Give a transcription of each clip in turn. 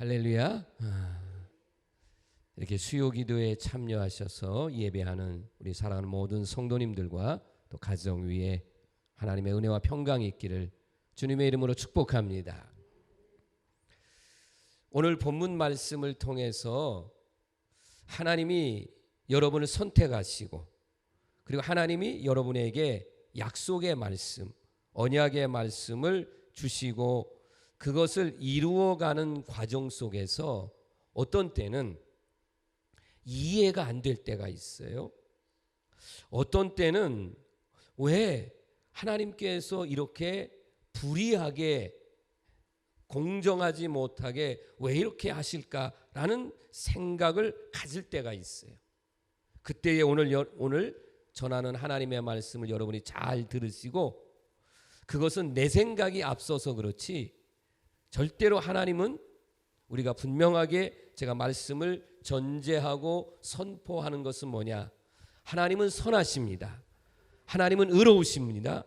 할렐루야. 이렇게 수요 기도에 참여하셔서 예배하는 우리 사랑하는 모든 성도님들과 또 가정 위에 하나님의 은혜와 평강이 있기를 주님의 이름으로 축복합니다. 오늘 본문 말씀을 통해서 하나님이 여러분을 선택하시고 그리고 하나님이 여러분에게 약속의 말씀, 언약의 말씀을 주시고 그것을 이루어가는 과정 속에서 어떤 때는 이해가 안 될 때가 있어요. 어떤 때는 왜 하나님께서 이렇게 불의하게 공정하지 못하게 왜 이렇게 하실까라는 생각을 가질 때가 있어요. 그때에 오늘 전하는 하나님의 말씀을 여러분이 잘 들으시고 그것은 내 생각이 앞서서 그렇지 절대로 하나님은 우리가 분명하게 제가 말씀을 전제하고 선포하는 것은 뭐냐? 하나님은 선하십니다. 하나님은 의로우십니다.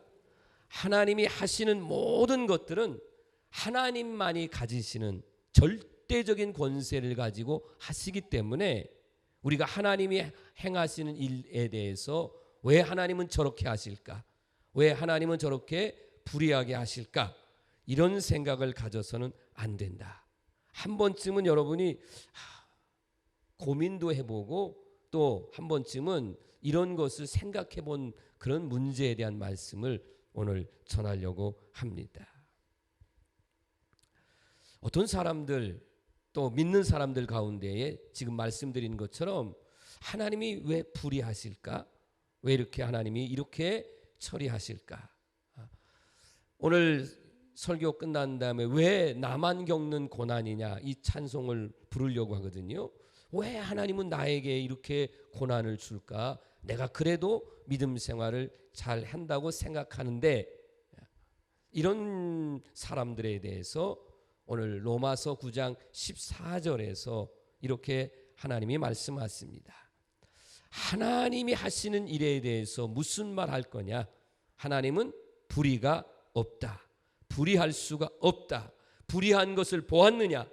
하나님이 하시는 모든 것들은 하나님만이 가지시는 절대적인 권세를 가지고 하시기 때문에 우리가 하나님이 행하시는 일에 대해서 왜 하나님은 저렇게 하실까? 왜 하나님은 저렇게 불의하게 하실까? 이런 생각을 가져서는 안 된다. 한 번쯤은 여러분이 고민도 해보고 또 한 번쯤은 이런 것을 생각해 본 그런 문제에 대한 말씀을 오늘 전하려고 합니다. 어떤 사람들 또 믿는 사람들 가운데에 지금 말씀드린 것처럼 하나님이 왜 불의하실까? 왜 이렇게 하나님이 이렇게 처리하실까? 오늘 설교 끝난 다음에 왜 나만 겪는 고난이냐 이 찬송을 부르려고 하거든요. 왜 하나님은 나에게 이렇게 고난을 줄까? 내가 그래도 믿음 생활을 잘 한다고 생각하는데 이런 사람들에 대해서 오늘 로마서 9장 14절에서 이렇게 하나님이 말씀하십니다. 하나님이 하시는 일에 대해서 무슨 말 할 거냐? 하나님은 불의가 없다. 불의할 수가 없다. 불의한 것을 보았느냐?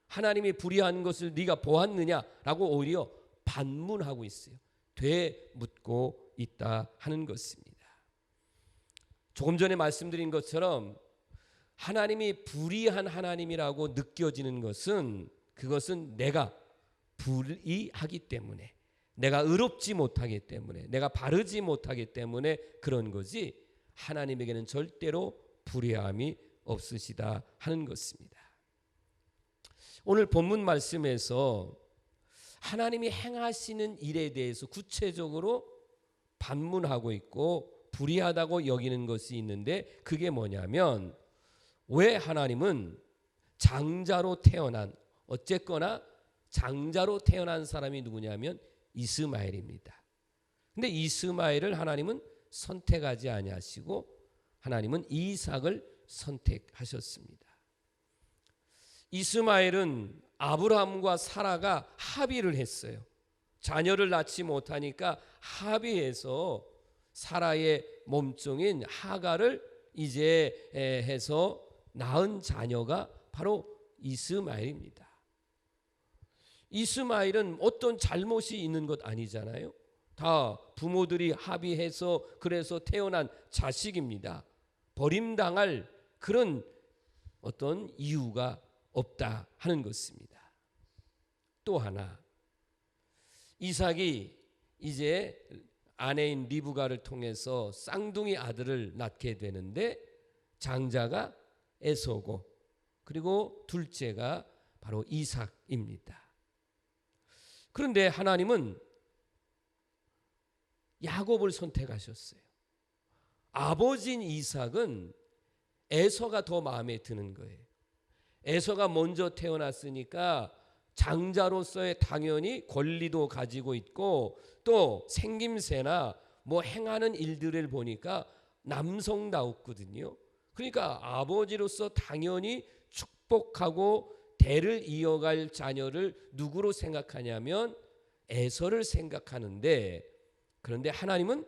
하나님이 불의한 것을 네가 보았느냐라고 오히려 반문하고 있어요. 되묻고 있다 하는 것입니다. 조금 전에 말씀드린 것처럼 하나님이 불의한 하나님이라고 느껴지는 것은 그것은 내가 불의하기 때문에 내가 의롭지 못하기 때문에 내가 바르지 못하기 때문에 그런 거지 하나님에게는 절대로 불의함이 없으시다 하는 것입니다. 오늘 본문 말씀에서 하나님이 행하시는 일에 대해서 구체적으로 반문하고 있고 불의하다고 여기는 것이 있는데 그게 뭐냐면 왜 하나님은 장자로 태어난 어쨌거나 장자로 태어난 사람이 누구냐면 이스마엘입니다. 근데 이스마엘을 하나님은 선택하지 아니하시고 하나님은 이삭을 선택하셨습니다. 이스마엘은 아브라함과 사라가 합의를 했어요. 자녀를 낳지 못하니까 합의해서 사라의 몸종인 하가를 이제 해서 낳은 자녀가 바로 이스마엘입니다. 이스마엘은 어떤 잘못이 있는 것 아니잖아요. 다 부모들이 합의해서 그래서 태어난 자식입니다. 버림당할 그런 어떤 이유가 없다 하는 것입니다. 또 하나 이삭이 이제 아내인 리브가를 통해서 쌍둥이 아들을 낳게 되는데 장자가 에서고 그리고 둘째가 바로 이삭입니다. 그런데 하나님은 야곱을 선택하셨어요. 아버지인 이삭은 에서가 더 마음에 드는 거예요. 에서가 먼저 태어났으니까 장자로서의 당연히 권리도 가지고 있고 또 생김새나 뭐 행하는 일들을 보니까 남성다웠거든요. 그러니까 아버지로서 당연히 축복하고 대를 이어갈 자녀를 누구로 생각하냐면 에서를 생각하는데 그런데 하나님은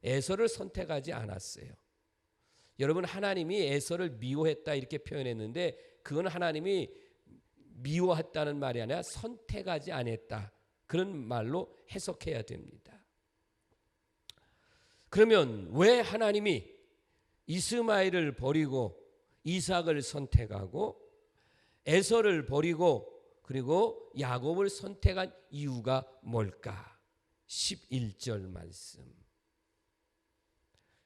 에서를 선택하지 않았어요. 여러분 하나님이 에서를 미워했다 이렇게 표현했는데 그건 하나님이 미워했다는 말이 아니라 선택하지 않았다. 그런 말로 해석해야 됩니다. 그러면 왜 하나님이 이스마엘을 버리고 이삭을 선택하고 에서를 버리고 그리고 야곱을 선택한 이유가 뭘까? 11절 말씀.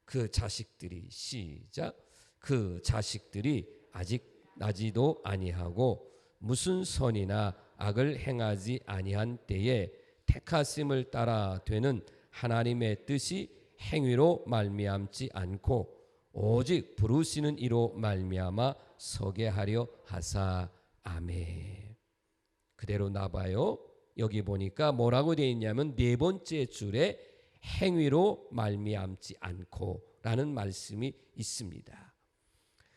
그 자식들이 시작. 그 자식들이 아직 나지도 아니하고 무슨 선이나 악을 행하지 아니한 때에 택하심을 따라 되는 하나님의 뜻이 행위로 말미암지 않고 오직 부르시는 이로 말미암아 서게 하려 하사. 아멘. 그대로 나봐요. 여기 보니까 뭐라고 되어 있냐면 네 번째 줄에 행위로 말미암지 않고 라는 말씀이 있습니다.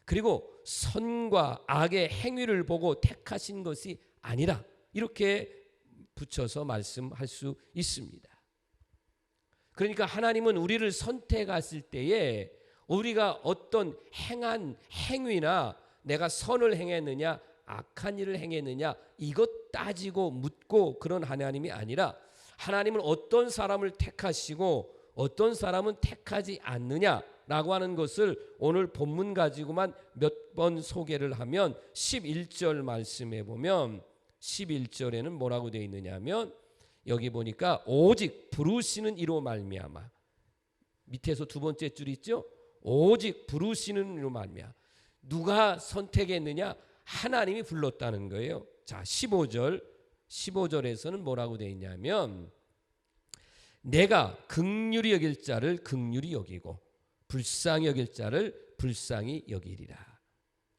그리고 선과 악의 행위를 보고 택하신 것이 아니라 이렇게 붙여서 말씀할 수 있습니다. 그러니까 하나님은 우리를 선택하실 때에 우리가 어떤 행한 행위나 내가 선을 행했느냐 악한 일을 행했느냐 이것 따지고 묻고 그런 하나님이 아니라 하나님은 어떤 사람을 택하시고 어떤 사람은 택하지 않느냐라고 하는 것을 오늘 본문 가지고만 몇 번 소개를 하면 11절 말씀에 보면 11절에는 뭐라고 되어 있느냐 하면 여기 보니까 오직 부르시는 이로 말미암아 밑에서 두 번째 줄 있죠? 오직 부르시는 이로 말미암아 누가 선택했느냐? 하나님이 불렀다는 거예요. 자, 15절에서는 뭐라고 되어 있냐면 내가 긍휼히 여길 자를 긍휼히 여기고 불쌍히 여길 자를 불쌍히 여기리라.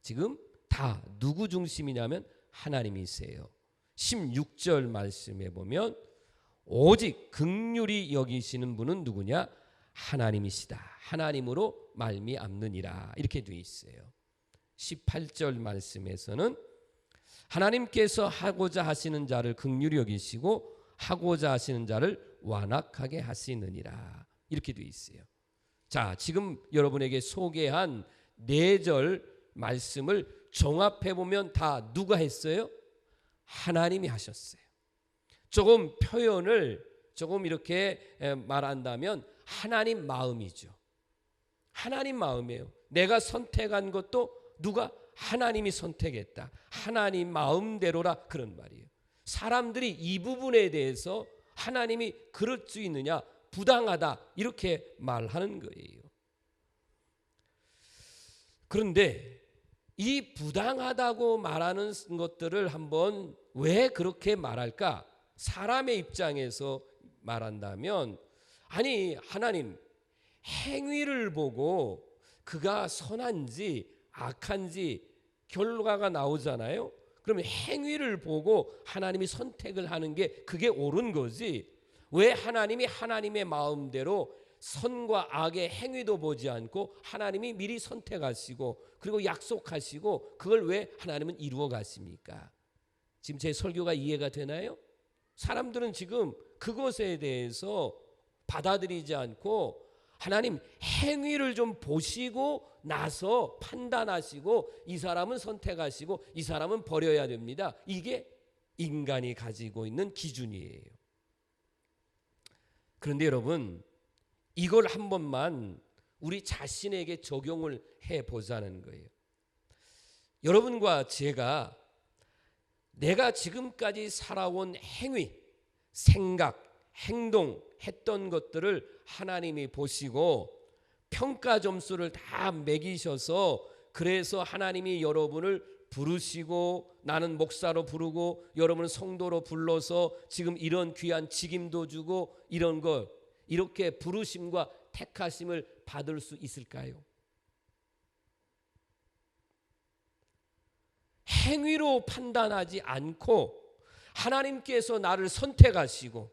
지금 다 누구 중심이냐면 하나님이세요. 16절 말씀에 보면 오직 긍휼히 여기시는 분은 누구냐? 하나님이시다. 하나님으로 말미암느니라. 이렇게 되어 있어요. 18절 말씀에서는 하나님께서 하고자 하시는 자를 긍휼히 여기시고 하고자 하시는 자를 완악하게 하시느니라. 이렇게 되어 있어요. 자, 지금 여러분에게 소개한 4절 말씀을 종합해 보면 다 누가 했어요? 하나님이 하셨어요. 조금 표현을 조금 이렇게 말한다면 하나님 마음이죠. 하나님 마음이에요. 내가 선택한 것도 누가? 하나님이 선택했다. 하나님 마음대로라 그런 말이에요. 사람들이 이 부분에 대해서 하나님이 그럴 수 있느냐? 부당하다 이렇게 말하는 거예요. 그런데 이 부당하다고 말하는 것들을 한번 왜 그렇게 말할까? 사람의 입장에서 말한다면 아니 하나님 행위를 보고 그가 선한지 악한지 결과가 나오잖아요. 그러면 행위를 보고 하나님이 선택을 하는 게 그게 옳은 거지. 왜 하나님이 하나님의 마음대로 선과 악의 행위도 보지 않고 하나님이 미리 선택하시고 그리고 약속하시고 그걸 왜 하나님은 이루어 가십니까? 지금 제 설교가 이해가 되나요? 사람들은 지금 그것에 대해서 받아들이지 않고 하나님 행위를 좀 보시고 나서 판단하시고 이 사람은 선택하시고 이 사람은 버려야 됩니다. 이게 인간이 가지고 있는 기준이에요. 그런데 여러분 이걸 한 번만 우리 자신에게 적용을 해보자는 거예요. 여러분과 제가 내가 지금까지 살아온 행위, 생각, 행동 했던 것들을 하나님이 보시고 평가 점수를 다 매기셔서 그래서 하나님이 여러분을 부르시고 나는 목사로 부르고 여러분은 성도로 불러서 지금 이런 귀한 직임도 주고 이런 것 이렇게 부르심과 택하심을 받을 수 있을까요? 행위로 판단하지 않고 하나님께서 나를 선택하시고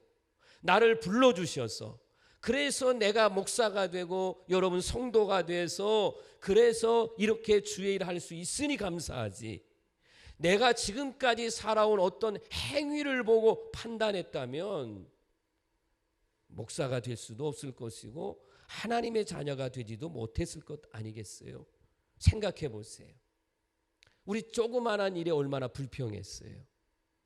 나를 불러주셔서 그래서 내가 목사가 되고 여러분 성도가 돼서 그래서 이렇게 주의 일을 할 수 있으니 감사하지. 내가 지금까지 살아온 어떤 행위를 보고 판단했다면 목사가 될 수도 없을 것이고 하나님의 자녀가 되지도 못했을 것 아니겠어요? 생각해 보세요. 우리 조그만한 일에 얼마나 불평했어요.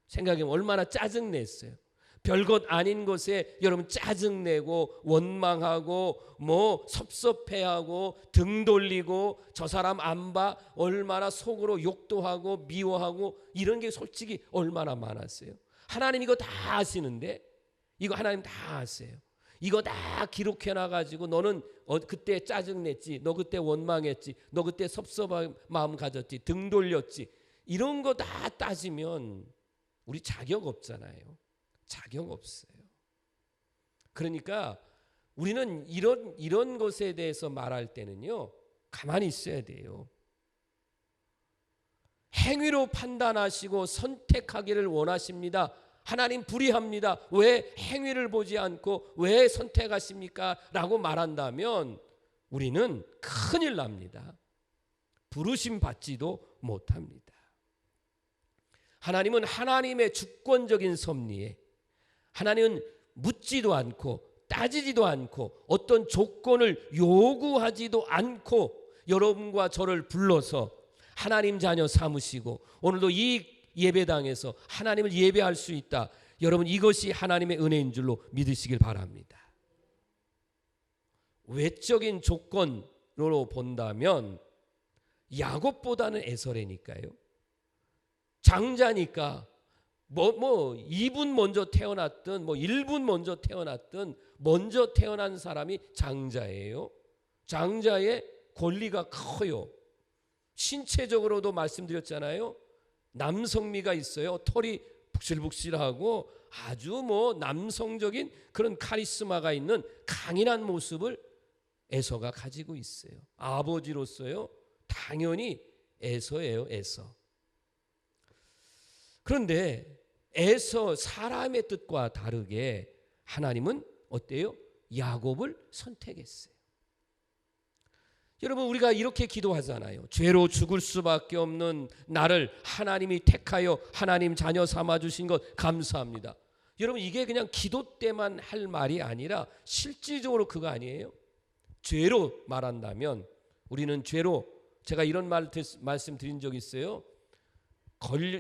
생각해보면 얼마나 짜증냈어요. 별것 아닌 것에 여러분 짜증내고 원망하고 뭐 섭섭해하고 등 돌리고 저 사람 안 봐 얼마나 속으로 욕도 하고 미워하고 이런 게 솔직히 얼마나 많았어요. 하나님 이거 다 아시는데 이거 하나님 다 아세요. 이거 다 기록해놔 가지고 너는 그때 짜증냈지, 너 그때 원망했지, 너 그때 섭섭한 마음 가졌지, 등 돌렸지, 이런 거 다 따지면 우리 자격 없잖아요. 자격 없어요. 그러니까 우리는 이런 것에 대해서 말할 때는요, 가만히 있어야 돼요. 행위로 판단하시고 선택하기를 원하십니다. 하나님 불의합니다. 왜 행위를 보지 않고 왜 선택하십니까? 라고 말한다면 우리는 큰일 납니다. 부르심 받지도 못합니다. 하나님은 하나님의 주권적인 섭리에 하나님은 묻지도 않고 따지지도 않고 어떤 조건을 요구하지도 않고 여러분과 저를 불러서 하나님 자녀 삼으시고 오늘도 이 예배당에서 하나님을 예배할 수 있다. 여러분 이것이 하나님의 은혜인 줄로 믿으시길 바랍니다. 외적인 조건으로 본다면 야곱보다는 에서래니까요. 장자니까 뭐 2분 먼저 태어났든 뭐 1분 먼저 태어났든 먼저 태어난 사람이 장자예요. 장자의 권리가 커요. 신체적으로도 말씀드렸잖아요. 남성미가 있어요. 털이 북실북실하고 아주 뭐 남성적인 그런 카리스마가 있는 강인한 모습을 에서가 가지고 있어요. 아버지로서요. 당연히 에서예요. 에서. 그런데 에서 사람의 뜻과 다르게 하나님은 어때요? 야곱을 선택했어요. 여러분 우리가 이렇게 기도하잖아요. 죄로 죽을 수밖에 없는 나를 하나님이 택하여 하나님 자녀 삼아주신 것 감사합니다. 여러분 이게 그냥 기도 때만 할 말이 아니라 실질적으로 그거 아니에요? 죄로 말한다면 우리는 죄로 제가 이런 말씀 드린 적 있어요.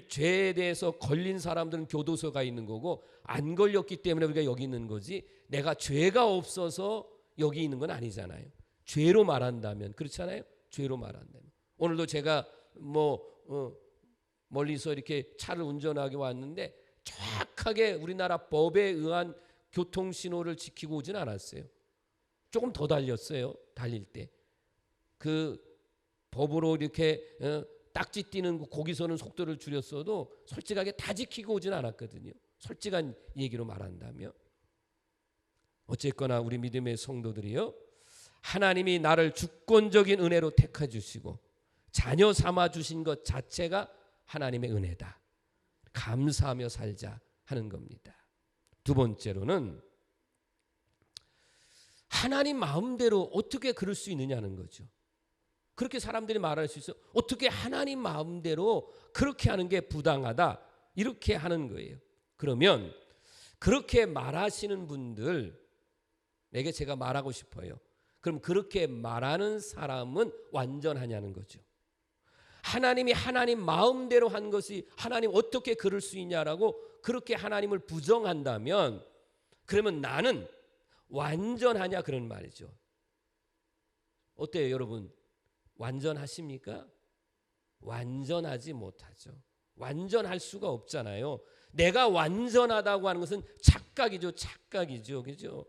죄에 대해서 걸린 사람들은 교도소가 있는 거고 안 걸렸기 때문에 우리가 여기 있는 거지 내가 죄가 없어서 여기 있는 건 아니잖아요. 죄로 말한다면 그렇잖아요. 죄로 말한다면 오늘도 제가 멀리서 이렇게 차를 운전하게 왔는데 정확하게 우리나라 법에 의한 교통신호를 지키고 오진 않았어요. 조금 더 달렸어요. 달릴 때 그 법으로 이렇게 딱지 띄는 거기서는 속도를 줄였어도 솔직하게 다 지키고 오진 않았거든요. 솔직한 얘기로 말한다면 어쨌거나 우리 믿음의 성도들이요, 하나님이 나를 주권적인 은혜로 택해 주시고 자녀 삼아 주신 것 자체가 하나님의 은혜다. 감사하며 살자 하는 겁니다. 두 번째로는 하나님 마음대로 어떻게 그럴 수 있느냐는 거죠. 그렇게 사람들이 말할 수 있어. 어떻게 하나님 마음대로 그렇게 하는 게 부당하다 이렇게 하는 거예요. 그러면 그렇게 말하시는 분들에게 제가 말하고 싶어요. 그럼 그렇게 말하는 사람은 완전하냐는 거죠. 하나님이 하나님 마음대로 한 것이 하나님 어떻게 그럴 수 있냐라고 그렇게 하나님을 부정한다면 그러면 나는 완전하냐 그런 말이죠. 어때요 여러분? 완전하십니까? 완전하지 못하죠. 완전할 수가 없잖아요. 내가 완전하다고 하는 것은 착각이죠. 착각이죠. 그죠?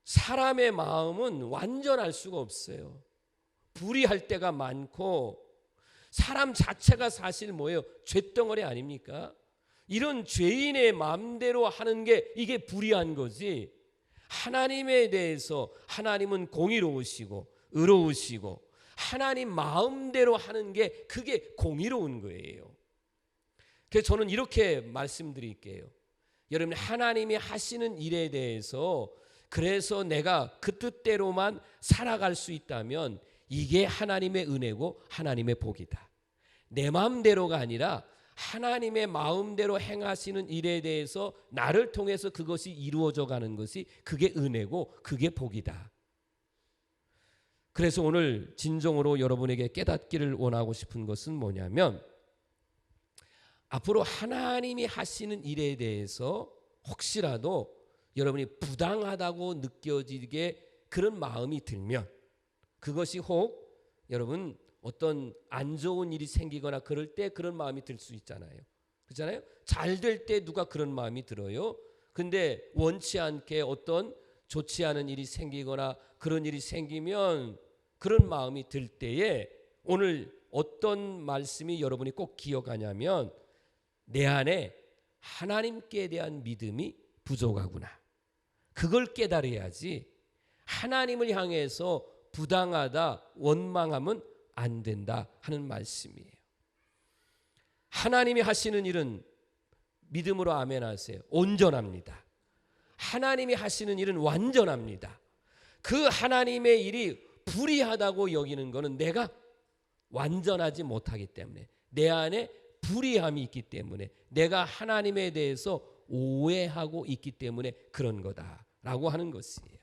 사람의 마음은 완전할 수가 없어요. 불의할 때가 많고 사람 자체가 사실 뭐예요? 쇳덩어리 아닙니까? 이런 죄인의 마음대로 하는 게 이게 불의한 거지. 하나님에 대해서 하나님은 공의로우시고 의로우시고 하나님 마음대로 하는 게 그게 공의로운 거예요. 그래서 저는 이렇게 말씀드릴게요. 여러분 하나님이 하시는 일에 대해서 그래서 내가 그 뜻대로만 살아갈 수 있다면 이게 하나님의 은혜고 하나님의 복이다. 내 마음대로가 아니라 하나님의 마음대로 행하시는 일에 대해서 나를 통해서 그것이 이루어져 가는 것이 그게 은혜고 그게 복이다. 그래서 오늘 진정으로 여러분에게 깨닫기를 원하고 싶은 것은 뭐냐면, 앞으로 하나님이 하시는 일에 대해서 혹시라도 여러분이 부당하다고 느껴지게 그런 마음이 들면, 그것이 혹 여러분 어떤 안 좋은 일이 생기거나 그럴 때 그런 마음이 들 수 있잖아요. 그렇잖아요. 잘 될 때 누가 그런 마음이 들어요? 근데 원치 않게 어떤 좋지 않은 일이 생기거나 그런 일이 생기면 그런 마음이 들 때에 오늘 어떤 말씀이 여러분이 꼭 기억하냐면, 내 안에 하나님께 대한 믿음이 부족하구나. 그걸 깨달아야지 하나님을 향해서 부당하다, 원망하면 안 된다 하는 말씀이에요. 하나님이 하시는 일은 믿음으로 아멘 하세요. 온전합니다. 하나님이 하시는 일은 완전합니다. 그 하나님의 일이 불의하다고 여기는 것은 내가 완전하지 못하기 때문에, 내 안에 불의함이 있기 때문에, 내가 하나님에 대해서 오해하고 있기 때문에 그런 거다라고 하는 것이에요.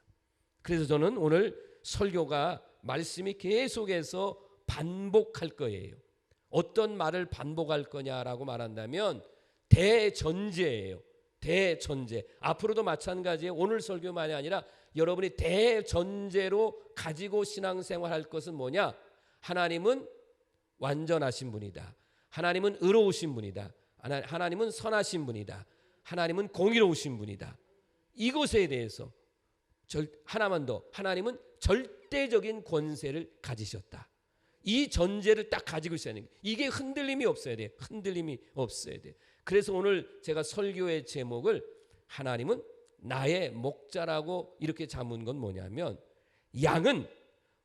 그래서 저는 오늘 설교가 말씀이 계속해서 반복할 거예요. 어떤 말을 반복할 거냐라고 말한다면 대전제예요. 대전제. 앞으로도 마찬가지예요. 오늘 설교만이 아니라 여러분이 대전제로 가지고 신앙생활할 것은 뭐냐? 하나님은 완전하신 분이다. 하나님은 의로우신 분이다. 하나님은 선하신 분이다. 하나님은 공의로우신 분이다. 이것에 대해서 하나만 더, 하나님은 절대적인 권세를 가지셨다. 이 전제를 딱 가지고 있어야 돼요. 이게 흔들림이 없어야 돼요. 흔들림이 없어야 돼요. 그래서 오늘 제가 설교의 제목을 하나님은 나의 목자라고 이렇게 잡은 건 뭐냐면, 양은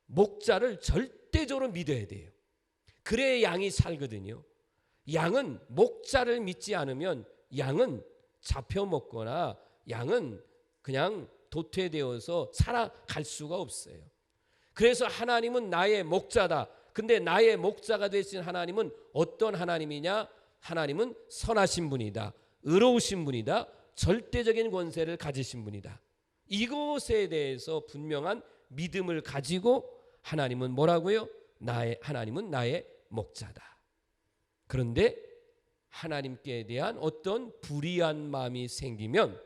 목자를 절대적으로 믿어야 돼요. 그래야 양이 살거든요. 양은 목자를 믿지 않으면 양은 잡혀먹거나 양은 그냥 도태되어서 살아갈 수가 없어요. 그래서 하나님은 나의 목자다. 근데 나의 목자가 되신 하나님은 어떤 하나님이냐? 하나님은 선하신 분이다. 의로우신 분이다. 절대적인 권세를 가지신 분이다. 이것에 대해서 분명한 믿음을 가지고 하나님은 뭐라고요? 하나님은 나의 목자다. 그런데 하나님께 대한 어떤 불의한 마음이 생기면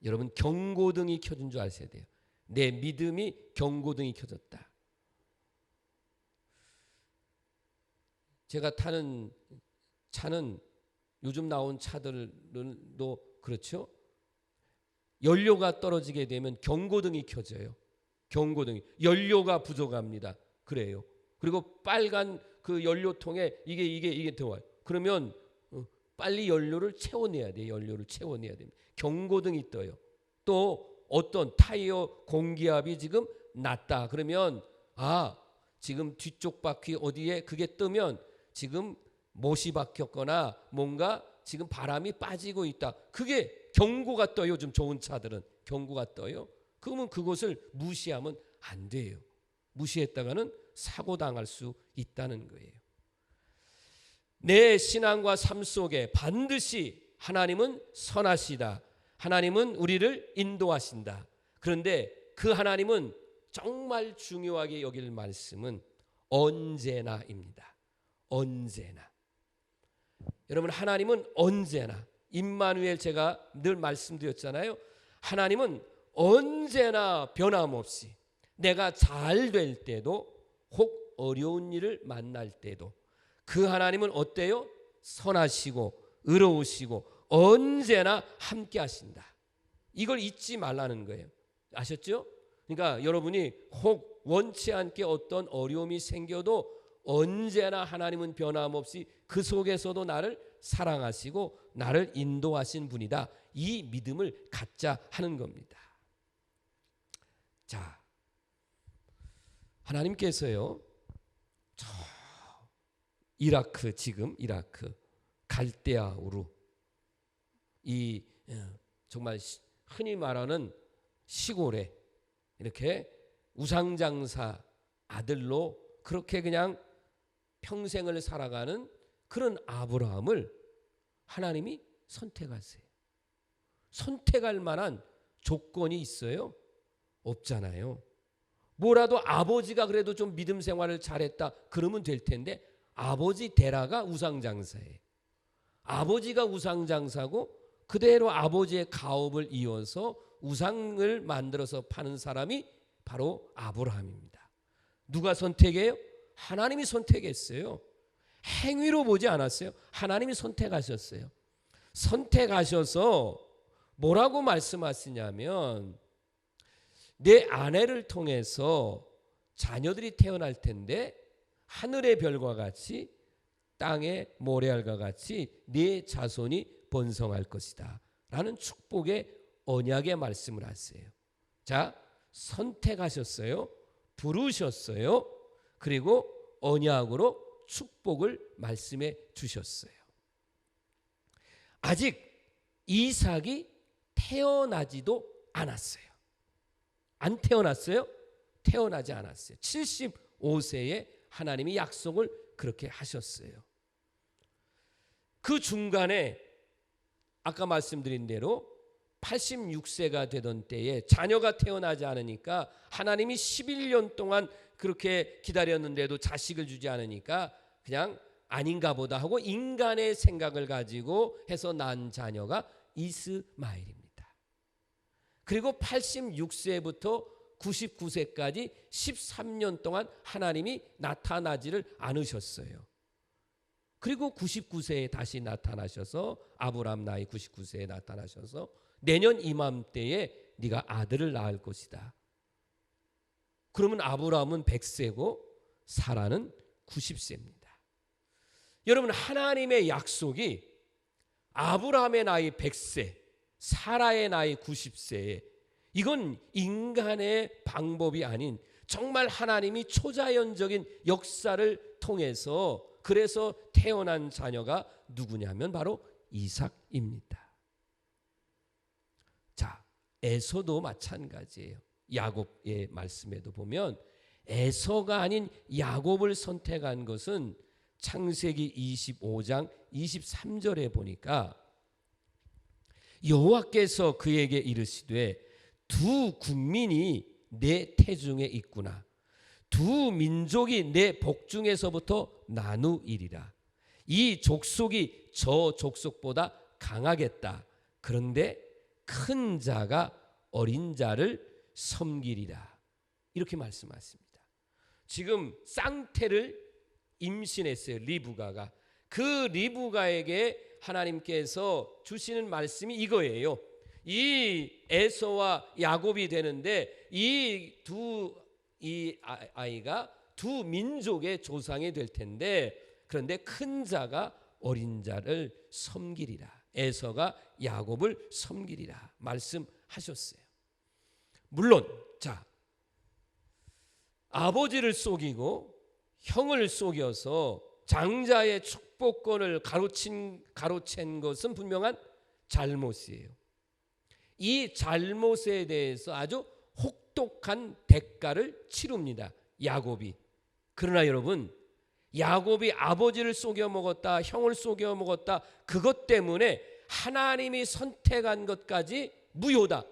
여러분 경고등이 켜진 줄 아셔야 돼요. 내 믿음이 경고등이 켜졌다. 제가 타는 차는 요즘 나온 차들도 그렇죠. 연료가 떨어지게 되면 경고등이 켜져요. 경고등이. 연료가 부족합니다. 그래요. 그리고 빨간 그 연료통에 이게 들어와요. 그러면 빨리 연료를 채워내야 돼요. 연료를 채워내야 됩니다. 경고등이 떠요. 또 어떤 타이어 공기압이 지금 낮다. 그러면 지금 뒤쪽 바퀴 어디에 그게 뜨면 지금 못이 박혔거나 뭔가 지금 바람이 빠지고 있다. 그게 경고가 떠요. 요즘 좋은 차들은 경고가 떠요. 그러면 그것을 무시하면 안 돼요. 무시했다가는 사고 당할 수 있다는 거예요. 내 신앙과 삶 속에 반드시 하나님은 선하시다. 하나님은 우리를 인도하신다. 그런데 그 하나님은 정말 중요하게 여길 말씀은 언제나입니다. 언제나. 여러분, 하나님은 언제나, 임마누엘 제가 늘 말씀드렸잖아요. 하나님은 언제나 변함없이 내가 잘 될 때도 혹 어려운 일을 만날 때도 그 하나님은 어때요? 선하시고 의로우시고 언제나 함께 하신다. 이걸 잊지 말라는 거예요. 아셨죠? 그러니까 여러분이 혹 원치 않게 어떤 어려움이 생겨도 언제나 하나님은 변함없이 그 속에서도 나를 사랑하시고 나를 인도하신 분이다. 이 믿음을 갖자 하는 겁니다. 자, 하나님께서요, 저 이라크, 지금 이라크 갈대아 우루, 이 정말 흔히 말하는 시골에 이렇게 우상장사 아들로 그렇게 그냥 평생을 살아가는 그런 아브라함을 하나님이 선택하세요. 선택할 만한 조건이 있어요? 없잖아요. 뭐라도 아버지가 그래도 좀 믿음 생활을 잘했다 그러면 될 텐데 아버지 데라가 우상장사예요. 아버지가 우상장사고 그대로 아버지의 가업을 이어서 우상을 만들어서 파는 사람이 바로 아브라함입니다. 누가 선택해요? 하나님이 선택했어요. 행위로 보지 않았어요. 하나님이 선택하셨어요. 선택하셔서 뭐라고 말씀하시냐면 내 아내를 통해서 자녀들이 태어날 텐데 하늘의 별과 같이 땅의 모래알과 같이 네 자손이 번성할 것이다 라는 축복의 언약의 말씀을 하세요. 자, 선택하셨어요. 부르셨어요. 그리고 언약으로 축복을 말씀해 주셨어요. 아직 이삭이 태어나지도 않았어요. 안 태어났어요? 태어나지 않았어요. 75세에 하나님이 약속을 그렇게 하셨어요. 그 중간에 아까 말씀드린 대로 86세가 되던 때에 자녀가 태어나지 않으니까 하나님이 11년 동안 그렇게 기다렸는데도 자식을 주지 않으니까 그냥 아닌가 보다 하고 인간의 생각을 가지고 해서 낳은 자녀가 이스마엘입니다. 그리고 86세부터 99세까지 13년 동안 하나님이 나타나지를 않으셨어요. 그리고 99세에 다시 나타나셔서 아브라함 나이 99세에 나타나셔서 내년 이맘때에 네가 아들을 낳을 것이다. 그러면 아브라함은 100세고 사라는 90세입니다. 여러분, 하나님의 약속이 아브라함의 나이 100세, 사라의 나이 90세에 이건 인간의 방법이 아닌 정말 하나님이 초자연적인 역사를 통해서 그래서 태어난 자녀가 누구냐면 바로 이삭입니다. 자, 에서도 마찬가지예요. 야곱의 말씀에도 보면 에서가 아닌 야곱을 선택한 것은 창세기 25장 23절에 보니까 여호와께서 그에게 이르시되 두 국민이 내 태중에 있구나. 두 민족이 내 복중에서부터 나누이리라. 이 족속이 저 족속보다 강하겠다. 그런데 큰 자가 어린 자를 섬기리라. 이렇게 말씀하십니다. 지금 쌍태를 임신했어요. 리브가가. 그 리브가에게 하나님께서 주시는 말씀이 이거예요. 이 에서와 야곱이 되는데 이 아이가 두 민족의 조상이 될 텐데 그런데 큰 자가 어린 자를 섬기리라. 에서가 야곱을 섬기리라 말씀하셨어요. 물론 자, 아버지를 속이고 형을 속여서 장자의 축복권을 가로챈 것은 분명한 잘못이에요. 이 잘못에 대해서 아주 혹독한 대가를 치릅니다. 야곱이. 그러나 여러분, 야곱이 아버지를 속여 먹었다, 형을 속여 먹었다, 그것 때문에 하나님이 선택한 것까지 무효다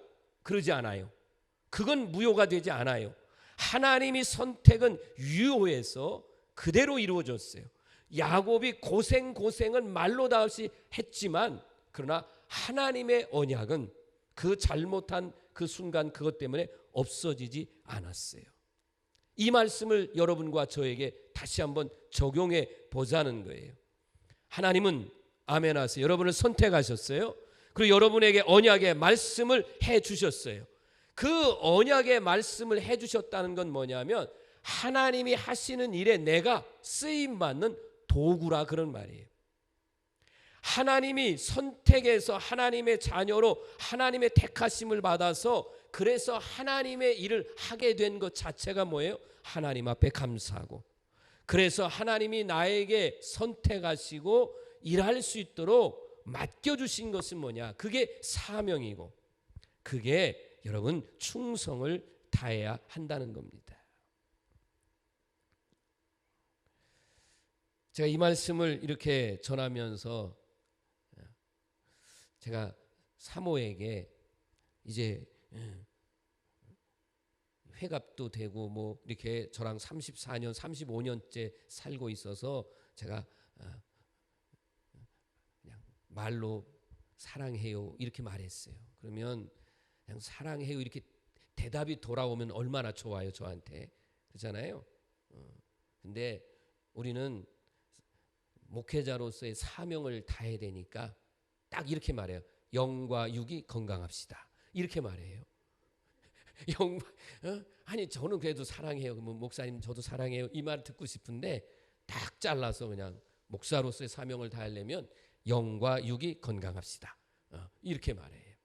그러지 않아요. 그건 무효가 되지 않아요. 하나님이 선택은 유효해서 그대로 이루어졌어요. 야곱이 고생을 말로 다 없이 했지만 그러나 하나님의 언약은 그 잘못한 그 순간 그것 때문에 없어지지 않았어요. 이 말씀을 여러분과 저에게 다시 한번 적용해 보자는 거예요. 하나님은 아멘 하세요. 여러분을 선택하셨어요. 그리고 여러분에게 언약의 말씀을 해 주셨어요. 그 언약의 말씀을 해 주셨다는 건 뭐냐면 하나님이 하시는 일에 내가 쓰임받는 도구라 그런 말이에요. 하나님이 선택해서 하나님의 자녀로 하나님의 택하심을 받아서 그래서 하나님의 일을 하게 된 것 자체가 뭐예요? 하나님 앞에 감사하고 그래서 하나님이 나에게 선택하시고 일할 수 있도록 맡겨주신 것은 뭐냐? 그게 사명이고 그게 여러분 충성을 다해야 한다는 겁니다. 제가 이 말씀을 이렇게 전하면서 제가 사모에게 이제 회갑도 되고 뭐 이렇게 저랑 34년, 35년째 살고 있어서 제가 그냥 말로 사랑해요 이렇게 말했어요. 그러면 그냥 사랑해요 이렇게 대답이 돌아오면 얼마나 좋아요 저한테. 그렇잖아요. 근데 우리는 목회자로서의 사명을 다해야 되니까 딱 이렇게 말해요. 영과 육이 건강합시다. 이렇게 말해요. 아니 저는 그래도 사랑해요. 목사님 저도 사랑해요. 이 말 듣고 싶은데 딱 잘라서 그냥 목사로서의 사명을 다하려면 영과 육이 건강합시다. 이렇게 말해요.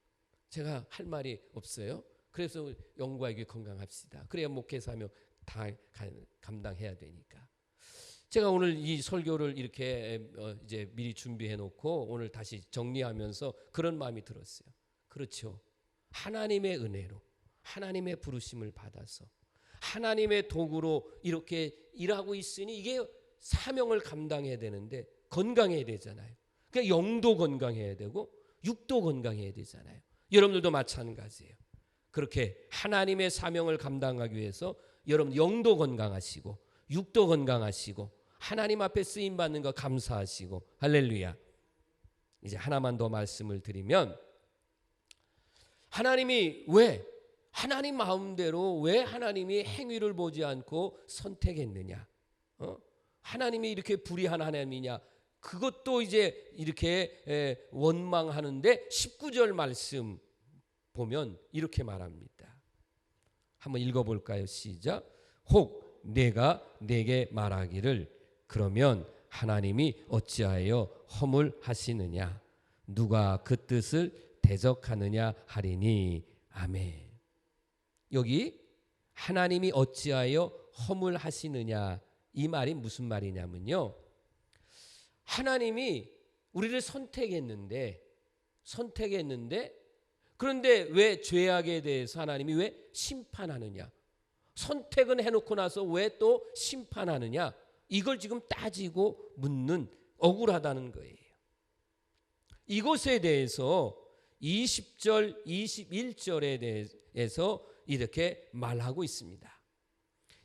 제가 할 말이 없어요. 그래서 영과 육이 건강합시다. 그래야 목회 사명 다 감당해야 되니까. 제가 오늘 이 설교를 이렇게 이제 미리 준비해 놓고 오늘 다시 정리하면서 그런 마음이 들었어요. 그렇죠. 하나님의 은혜로 하나님의 부르심을 받아서 하나님의 도구로 이렇게 일하고 있으니 이게 사명을 감당해야 되는데 건강해야 되잖아요. 그러니까 영도 건강해야 되고 육도 건강해야 되잖아요. 여러분들도 마찬가지예요. 그렇게 하나님의 사명을 감당하기 위해서 여러분 영도 건강하시고 육도 건강하시고 하나님 앞에 쓰임 받는 거 감사하시고 할렐루야. 이제 하나만 더 말씀을 드리면 하나님이 왜 하나님 마음대로 왜 하나님이 행위를 보지 않고 선택했느냐? 하나님이 이렇게 불의한 하나님이냐? 그것도 이제 이렇게 원망하는데 19절 말씀 보면 이렇게 말합니다. 한번 읽어볼까요? 시작. 혹 내가 내게 말하기를 그러면 하나님이 어찌하여 허물하시느냐? 누가 그 뜻을 대적하느냐 하리니. 아멘. 여기 하나님이 어찌하여 허물하시느냐 이 말이 무슨 말이냐면요. 하나님이 우리를 선택했는데 그런데 왜 죄악에 대해서 하나님이 왜 심판하느냐? 선택은 해놓고 나서 왜 또 심판하느냐? 이걸 지금 따지고 묻는 억울하다는 거예요. 이것에 대해서 20절, 21절에 대해서 이렇게 말하고 있습니다.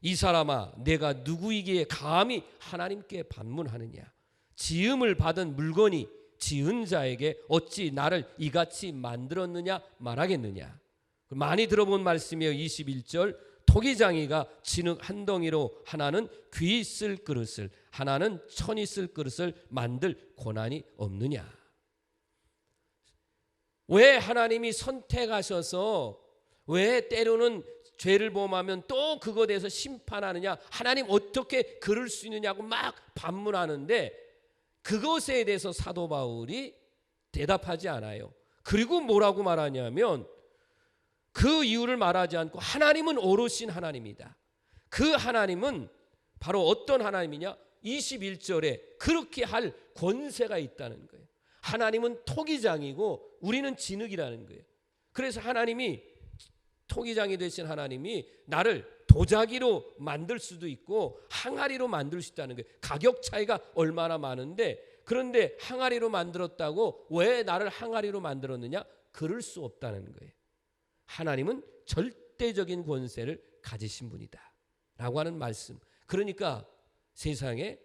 이 사람아 내가 누구이기에 감히 하나님께 반문하느냐? 지음을 받은 물건이 지은 자에게 어찌 나를 이같이 만들었느냐 말하겠느냐? 많이 들어본 말씀이에요. 21절 토기장이가 진흙 한 덩이로 하나는 귀 있을 그릇을 하나는 천 있을 그릇을 만들 고난이 없느냐? 왜 하나님이 선택하셔서 왜 때로는 죄를 범하면 또 그거에 대해서 심판하느냐? 하나님 어떻게 그럴 수 있느냐고 막 반문하는데 그것에 대해서 사도 바울이 대답하지 않아요. 그리고 뭐라고 말하냐면 그 이유를 말하지 않고 하나님은 오롯신 하나님이다. 그 하나님은 바로 어떤 하나님이냐? 21절에 그렇게 할 권세가 있다는 거예요. 하나님은 토기장이고 우리는 진흙이라는 거예요. 그래서 하나님이 토기장이 되신 하나님이 나를 도자기로 만들 수도 있고 항아리로 만들 수 있다는 거예요. 가격 차이가 얼마나 많은데 그런데 항아리로 만들었다고 왜 나를 항아리로 만들었느냐? 그럴 수 없다는 거예요. 하나님은 절대적인 권세를 가지신 분이다 라고 하는 말씀. 그러니까 세상에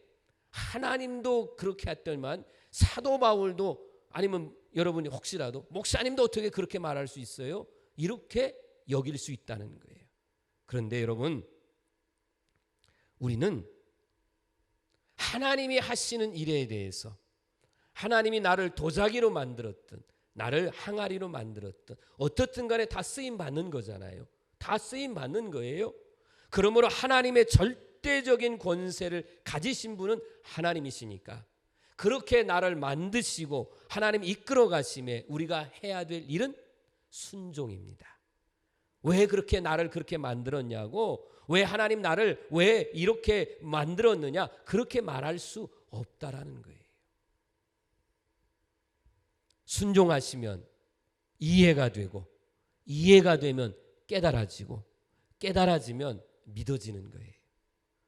하나님도 그렇게 했더니만 사도 바울도 아니면 여러분이 혹시라도 목사님도 어떻게 그렇게 말할 수 있어요? 이렇게 여길 수 있다는 거예요. 그런데 여러분 우리는 하나님이 하시는 일에 대해서 하나님이 나를 도자기로 만들었든 나를 항아리로 만들었든 어떻든 간에 다 쓰임 받는 거잖아요. 다 쓰임 받는 거예요. 그러므로 하나님의 절대적인 권세를 가지신 분은 하나님이시니까 그렇게 나를 만드시고 하나님 이끌어 가심에 우리가 해야 될 일은 순종입니다. 왜 그렇게 나를 그렇게 만들었냐고 왜 하나님 나를 왜 이렇게 만들었느냐 그렇게 말할 수 없다라는 거예요. 순종하시면 이해가 되고 이해가 되면 깨달아지고 깨달아지면 믿어지는 거예요.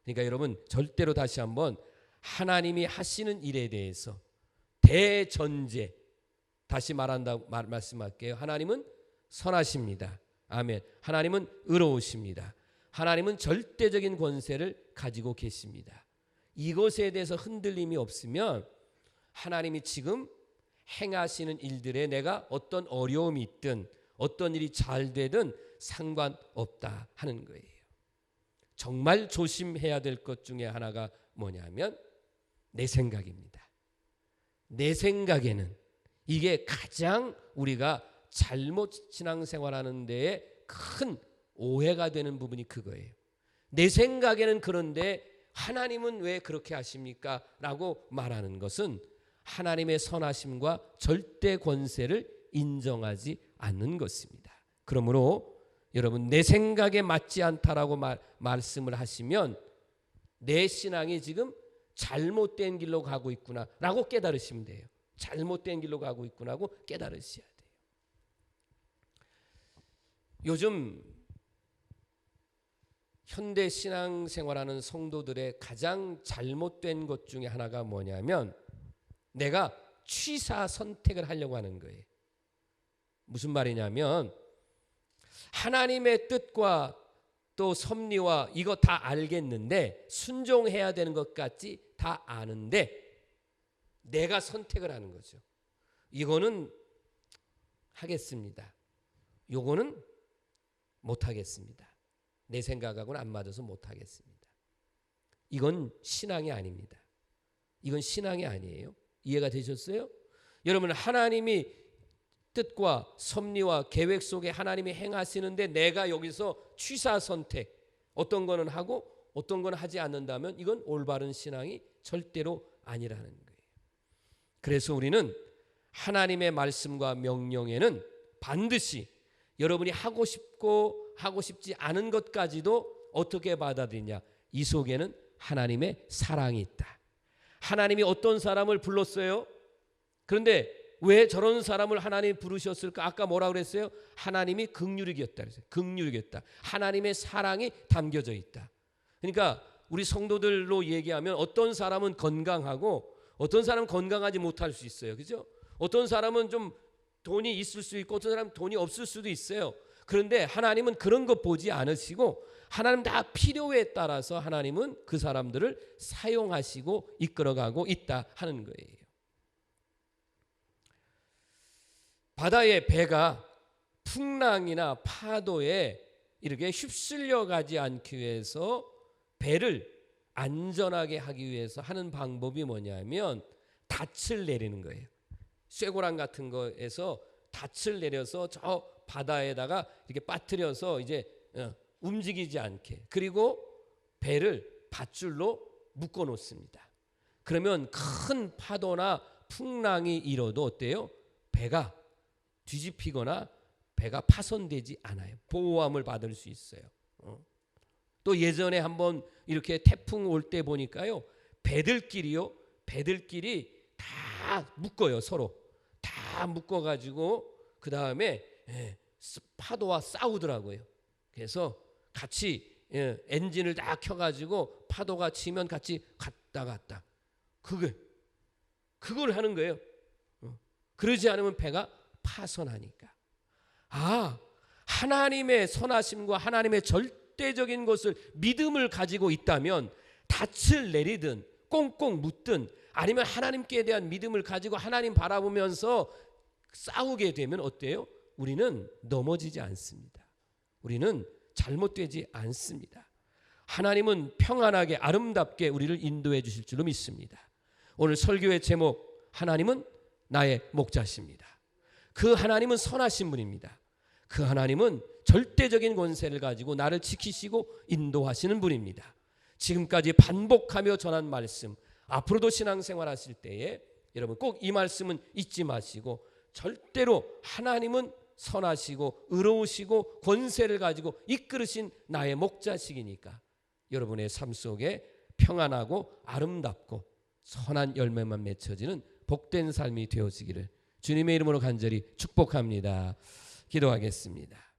그러니까 여러분 절대로 다시 한번 하나님이 하시는 일에 대해서 대전제 다시 말씀할게요. 하나님은 선하십니다. 아멘. 하나님은 의로우십니다. 하나님은 절대적인 권세를 가지고 계십니다. 이것에 대해서 흔들림이 없으면 하나님이 지금 행하시는 일들에 내가 어떤 어려움이 있든 어떤 일이 잘 되든 상관없다 하는 거예요. 정말 조심해야 될 것 중에 하나가 뭐냐면 내 생각입니다. 내 생각에는 이게 가장 우리가 잘못 신앙생활하는 데에 큰 오해가 되는 부분이 그거예요. 내 생각에는 그런데 하나님은 왜 그렇게 하십니까? 라고 말하는 것은 하나님의 선하심과 절대 권세를 인정하지 않는 것입니다. 그러므로 여러분 내 생각에 맞지 않다라고 말씀을 하시면 내 신앙이 지금 잘못된 길로 가고 있구나라고 깨달으시면 돼요. 잘못된 길로 가고 있구나고 깨달으셔야 돼요. 요즘 현대 신앙생활하는 성도들의 가장 잘못된 것 중에 하나가 뭐냐면 내가 취사 선택을 하려고 하는 거예요. 무슨 말이냐면 하나님의 뜻과 또 섭리와 이거 다 알겠는데 순종해야 되는 것 같지 다 아는데 내가 선택을 하는 거죠. 이거는 하겠습니다. 요거는 못하겠습니다. 내 생각하고는 안 맞아서 못하겠습니다. 이건 신앙이 아닙니다. 이건 신앙이 아니에요. 이해가 되셨어요? 여러분 하나님이 뜻과 섭리와 계획 속에 하나님이 행하시는데 내가 여기서 취사 선택 어떤 거는 하고 어떤 거는 하지 않는다면 이건 올바른 신앙이 절대로 아니라는 거예요. 그래서 우리는 하나님의 말씀과 명령에는 반드시 여러분이 하고 싶고 하고 싶지 않은 것까지도 어떻게 받아들이냐. 이 속에는 하나님의 사랑이 있다. 하나님이 어떤 사람을 불렀어요? 그런데 왜 저런 사람을 하나님이 부르셨을까? 아까 뭐라 그랬어요? 하나님이 긍휼이겠다 그랬어요. 긍휼이겠다. 하나님의 사랑이 담겨져 있다. 그러니까 우리 성도들로 얘기하면 어떤 사람은 건강하고 어떤 사람은 건강하지 못할 수 있어요. 그죠? 어떤 사람은 좀 돈이 있을 수 있고 어떤 사람은 돈이 없을 수도 있어요. 그런데 하나님은 그런 거 보지 않으시고 하나님 다 필요에 따라서 하나님은 그 사람들을 사용하시고 이끌어가고 있다 하는 거예요. 바다의 배가 풍랑이나 파도에 이렇게 휩쓸려 가지 않기 위해서 배를 안전하게 하기 위해서 하는 방법이 뭐냐면 닻을 내리는 거예요. 쇠고랑 같은 거에서 닻을 내려서 저 바다에다가 이렇게 빠뜨려서 이제 움직이지 않게, 그리고 배를 밧줄로 묶어 놓습니다. 그러면 큰 파도나 풍랑이 일어도 어때요? 배가 뒤집히거나 배가 파손되지 않아요. 보호함을 받을 수 있어요. 또 예전에 한번 이렇게 태풍 올 때 보니까요, 배들끼리 다 묶어요. 서로 다 묶어가지고 그 다음에 파도와 싸우더라고요. 그래서 같이 엔진을 다 켜가지고 파도가 치면 같이 갔다 그걸 하는 거예요. 그러지 않으면 배가 파손하니까. 하나님의 선하심과 하나님의 절대적인 것을 믿음을 가지고 있다면 닻을 내리든 꽁꽁 묻든 아니면 하나님께 대한 믿음을 가지고 하나님 바라보면서 싸우게 되면 어때요? 우리는 넘어지지 않습니다. 우리는 잘못되지 않습니다. 하나님은 평안하게 아름답게 우리를 인도해 주실 줄로 믿습니다. 오늘 설교의 제목, 하나님은 나의 목자십니다. 그 하나님은 선하신 분입니다. 그 하나님은 절대적인 권세를 가지고 나를 지키시고 인도하시는 분입니다. 지금까지 반복하며 전한 말씀, 앞으로도 신앙생활 하실 때에 여러분 꼭 이 말씀은 잊지 마시고 절대로 하나님은 선하시고 의로우시고 권세를 가지고 이끌으신 나의 목자시기니까 여러분의 삶 속에 평안하고 아름답고 선한 열매만 맺혀지는 복된 삶이 되어지기를 주님의 이름으로 간절히 축복합니다. 기도하겠습니다.